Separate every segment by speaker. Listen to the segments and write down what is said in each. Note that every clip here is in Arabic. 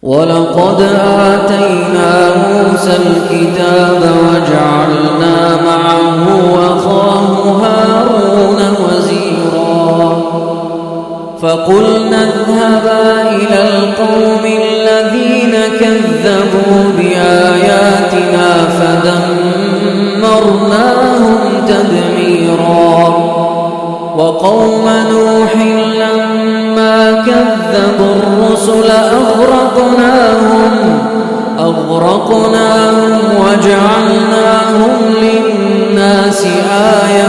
Speaker 1: ولقد آتينا موسى الكتاب وجعلنا معه أخاه هارون وزيرا فقلنا اذهبا إلى القوم الذين كذبوا بآياتنا فدمرناهم تدميرا وقوم نوح لما كذبوا الرسل أغرقناهم وجعلناهم للناس آية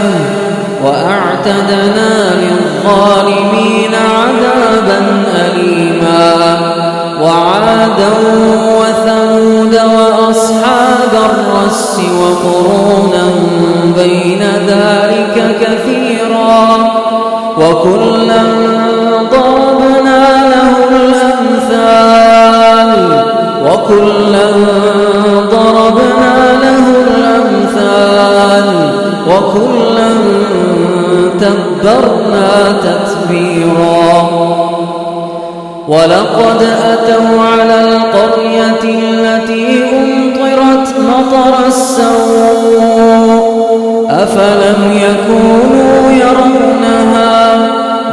Speaker 1: وأعتدنا للظالمين عذابا أليما وعادا وثمود وأصحاب الرس وقرونا بين ذلك كثيرا وكلا ضربنا له الأمثال وكلا تبرنا تتبيرا ولقد أتوا على القرية التي أمطرت مطر السوء أفلم يكونوا يرونها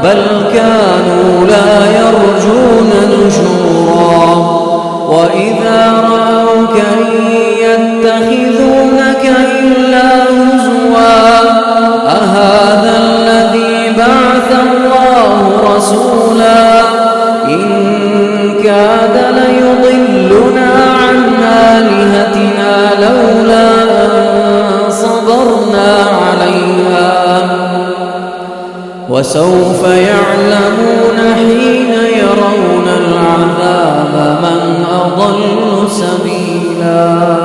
Speaker 1: بل كانوا لا يرجون نشورا وإذا رأوك يتخذونك إلا هزوا أهذا الذي بعث الله رسولا إن كاد ليضلنا عن آلهتنا لولا أن صبرنا عليها وسوف يعلمون حين يرون العذاب من أضل سبيلا.